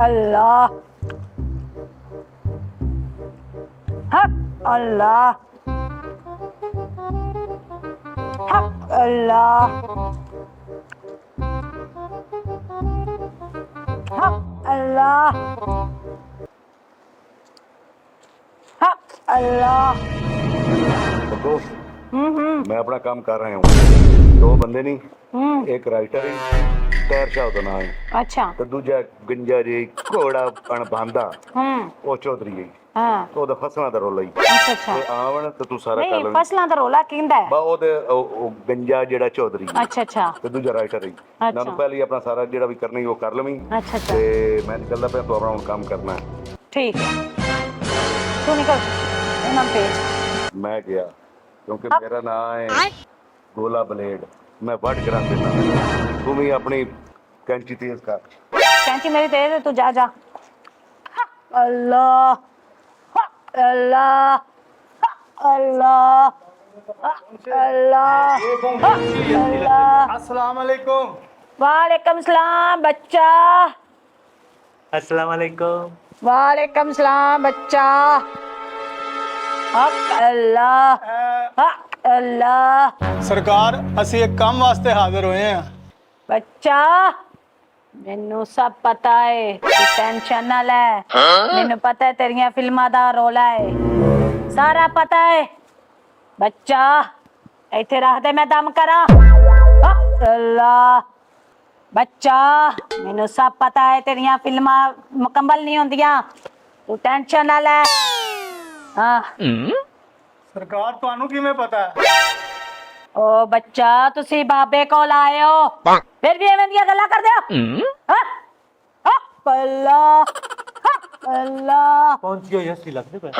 अल्लाह हक अल्लाह हक अल्लाह हक अल्लाह हक अल्लाह। देखो मैं अपना काम कर रहा हूँ। दो बंदे नहीं, एक राइटर है, तैर शाह दा नाम है, अच्छा तो दूजा गंजा जी घोड़ा अणबांदा वो चौधरी है। हाँ तो ओदा फसलां दा रोला ही अच्छा अच्छा ते आवन तो तू सारा कर नहीं ले। फसलां दा रोला किंदा है? बा ओदे गंजा जेड़ा चौधरी है अच्छा अच्छा ते दूजा राइटर है। अच्छा। नानू पहले ही अपना सारा जेड़ा भी करना ही वो कर लवीं अच्छा अच्छा ते मैं निकलदा पे तो अपना हुण काम करना है। ठीक है तू निकल इन्हां पेज मैं गया क्योंकि मेरा नाम है गोला ब्लेड, मैं वट करा देना। तू भी अपनी कैंची तेज कर। कैंची मेरी तेज है तू जा जा। अल्लाह अल्लाह अल्लाह अल्लाह अल्लाह। अस्सलाम वालेकुम। वालेकुम सलाम बच्चा। अस्सलाम वालेकुम। वालेकुम सलाम बच्चा। हक अल्लाह हक अल्लाह। सरकार ਅਸੀਂ ਇੱਕ ਕੰਮ ਵਾਸਤੇ ਹਾਜ਼ਰ ਹੋਏ ਹਾਂ। बच्चा मैनू सब पता है तू टेंशन ना ले। मैनू पता है तेरिया फिल्मां दा रोला है सारा पता है। बच्चा इथे रख दे मैं दम करा। अल्लाह बच्चा मैनू सब पता है तेरिया फिल्मां मुकम्मल नहीं होंदियां तू टेंशन ना ले। हाँ ਸਰਕਾਰ ਤੁਹਾਨੂੰ ਕਿਵੇਂ ਪਤਾ ਹੈ? ओ बच्चा तुसी बाबे कोल आए हो फिर भी एवें दियां गल्लां करदे हो। हाँ? हाँ? अल्लाह हाँ? अल्लाह ਪਹੁੰਚ ਗਏ ਯਸੀ ਲੱਗਦੇ ਪਏ।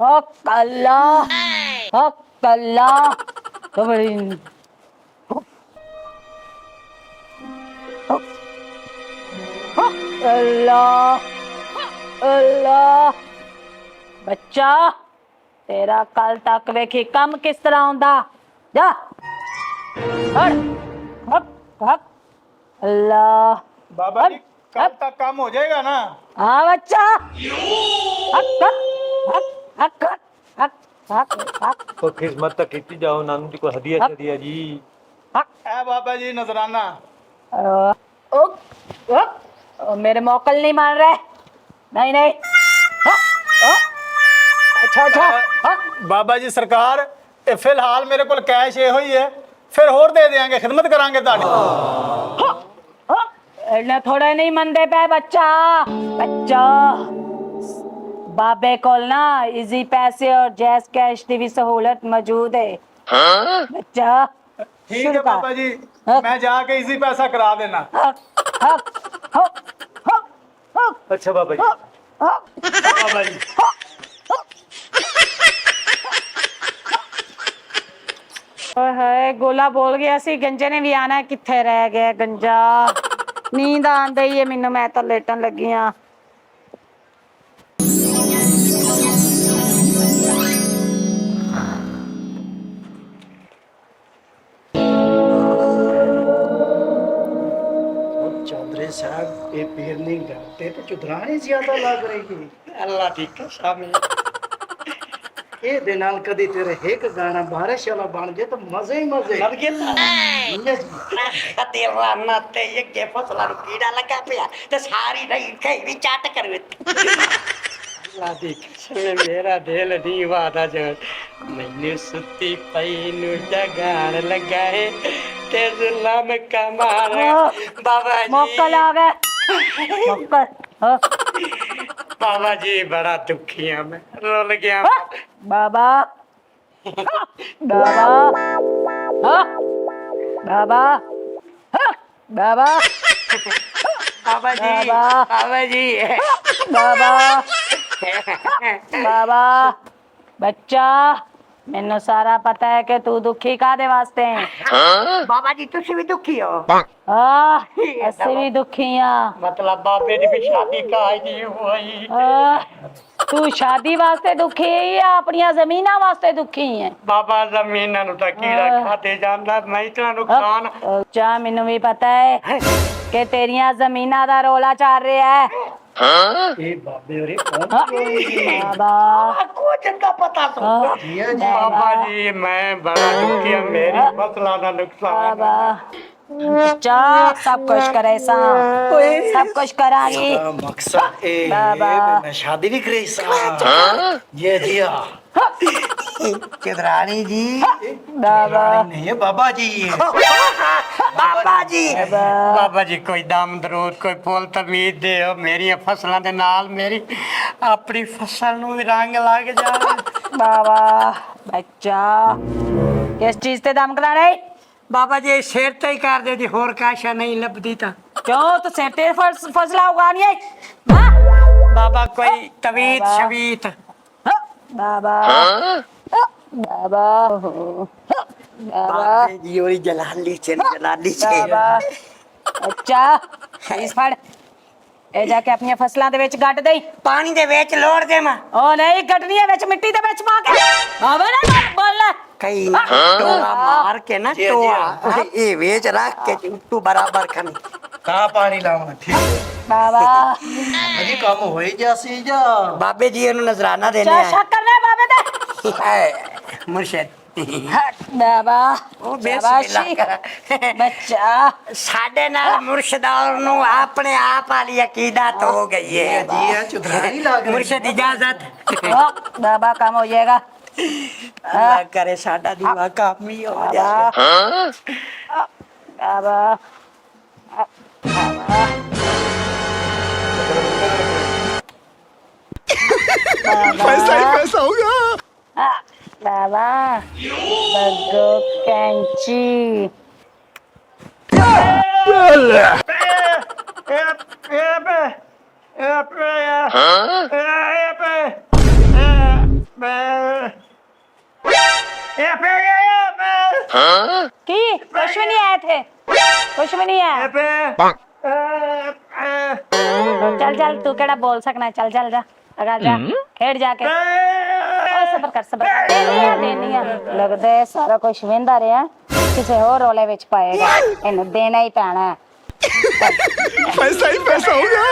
हक अल्लाह हक अल्लाह तो बड़ी हक अल्लाह अल्लाह। बच्चा तेरा कल तक वेखी कम किस तरह होंदा जा हट हक हक अल्लाह। ਬਾਬਾ ਜੀ ਕੱਲ ਤੱਕ ਕੰਮ ਹੋ ਜਾਏਗਾ ਨਾ? हाँ बच्चा हक हक हक हक हक हक हक तो खिदमत तक की जाओ नानू जी को हदिया शदिया जी। हक ਇਹ ਬਾਬਾ ਜੀ ਨਜ਼ਰਾਨਾ। मेरे मोकल नहीं मान रहे। नहीं नहीं अच्छा अच्छा ਬਾਬਾ ਜੀ ਸਰਕਾਰ ਇਹ ਫਿਲਹਾਲ ਮੇਰੇ ਕੋਲ ਕੈਸ਼ ਇਹੋ ਹੀ ਹੈ, ਫਿਰ ਹੋਰ ਦੇ ਦੇਾਂਗੇ, ਖਿਦਮਤ ਕਰਾਂਗੇ ਤੁਹਾਡੀ। इन्हें थोड़े नहीं मनते पे बच्चा। बच्चा बाबे कोल ना इजी पैसे और जैस कैश की भी सहूलत मौजूद है। बच्चा ठीक शुरू है कर। बाबा जी, मैं जाके इजी पैसा करा देना। हक हक हक हक हक अच्छा बाबा जी। हक हक बाबा जी ओए होए गोला बोल गया सी गंजे ने भी आना है। किथे रह गया गंजा? नींद आंदी ही है मैनू, मैं तो लेटन लगी हाँ। चौधरी साहब ये पीर नहीं करते तो चुदराने ज्यादा लग रही है। अल्लाह दी कसम ये दे नाल कदी तेरे एक गाना बारिश वाला बन जाए तो मजे ही मजे लग गया। दिलवाना ते ये के फसला नु कीड़ा लगा पिया ते सारी नहीं कई भी चाट करवे। अल्लाह दी कसम मेरा दिल नहीं वादा जग मैंने सुती पई नु जगान लगाए ते जुल्म कमार बाबा जी। मोकल आ गए मोकल। हाँ, बाबा जी बड़ा दुखी है मैं, रोल गया। हाँ, बाबा बाबा हाँ, बाबा हाँ, बाबा बाबा जी बाबा बाबा जी बाबा बाबा बच्चा मैनू सारा पता है कि तू दुखी कादे वास्ते है। बाबा जी तुसी भी दुखी हो? हाँ असि भी दुखी हाँ। मतलब बाबे की भी शादी काहे नहीं हुई? तू शादी वास्ते दुखी है या अपनी जमीना वास्ते दुखी है? बाबा जमीन नु तो कीड़ा खाते जांदा नहीं इतना नुकसान। चा मैनू भी पता है कि तेरिया जमीना दा रोला चल रहा है। ਇਹ ਬਾਬੇ ਹੋਰੇ ਪਹੁੰਚ ਗਏ ਜੀ। ਬਾਬਾ आपको जिनका पता तो हाँ, ਜੀ ਜੀ ਬਾਬਾ ਜੀ ਮੈਂ ਬੜਾ ਦੁਖੀ ਹਾਂ ਮੇਰੀ ਫਸਲਾਂ ਦਾ ਨੁਕਸਾਨ बाबा बच्चा सब कुछ करे सा सब कुछ करांगी का मकसद ए बाबा। मैं शादी भी करे सा ये दिया चिदरानी जी बाबा नहीं है बाबा जी बाबा जी ਬਾਬਾ ਜੀ ਕੋਈ ਦਮ ਦਰੂਦ ਕੋਈ ਫੁੱਲ ਤਮੀਦ ਦਿਓ ਮੇਰੀਆਂ ਫਸਲਾਂ ਦੇ ਨਾਲ ਮੇਰੀ ਆਪਣੀ ਫਸਲ ਨੂੰ ਵੀ ਰੰਗ ਲੱਗ ਜਾਵੇ बाबा बच्चा किस चीज ते दम करा रहे बाबा जी सिर ते ही कर दे जी होर काशा नहीं लभदी ता क्यों तो सिर ते फसला उगानी है हाँ? बाबा कोई तवीत बाबा। शबीत हाँ, बाबा बाबा बाबा बाबे जी ओरी जलाली छे बाबा अच्छा इस फड़ ए जाके अपनी फसलां दे विच गट दई पानी दे विच लोड़ दे मैं ओ नहीं गटनी है विच मिट्टी दे विच पा के बाबा ना बोलना कई टोआ मार के ना जी, टोआ ये वेच रख के टू बराबर खन कहाँ पानी लावा ठीक है बाबा अजी काम हो ही जासी जा बाबे जी नु नजराना देने क्या आए शक कर रहे बाबे ते हाय, मुर्शिद हट बाबा ओ शाबाशी बिस्मिल्लाह बच्चा साडे नाल मुर्शिदार नु अपने आप वाली अकीदत हो गई है जी है चुधरानी लाग रही मुर्शिद इजाजत ओ, बाबा काम हो जाएगा अल्लाह करे साडा दुआ काम ही हो जाए बाबा पैसा ही पैसा होगा बाबा बग्गो कैंची की कुछ भी नहीं आए थे कुछ भी नहीं आया चल चल तू केड़ा बोल सकना है चल चल जा लगा जा खेड़ जाके ओए सबर कर देनी है लगदा है सारा कुछ वेंदा रहा किसी होर रोले विच पाएगा इन्हें देना ही पैना है पैसा ही पैसा होगा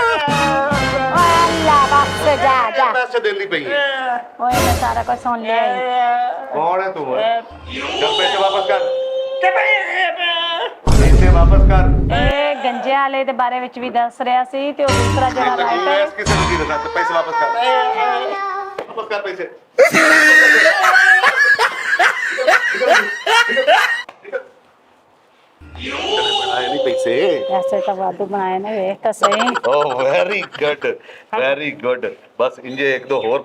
ओए अल्लाह बस जा जा पैसे देनी पई ओए मैं सारा कुछ सुन लिया है। कौन है तू चल पैसे वापस कर पैसे वापस कर ए गंजे वाले दे बारे विच भी दस रहा सी ते ओ दूसरा जड़ा राइटर किसे नहीं दे सकते पैसे वापस कर पैसे आए नहीं पैसे ऐसे तो वादू बनाए ना वे तो सही ओह वेरी गुड बस इंजे एक दो होर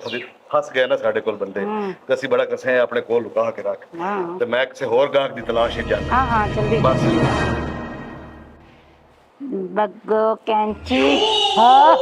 फस गए ना साडे कोल बंदे ते ਅਸੀਂ बड़ा कसे हैं अपने कोल लुका के रख हाँ। ते मैं किसी होर गाहक दी तलाश ही जाना हाँ हाँ जल्दी बस बग्गो कैंची हाँ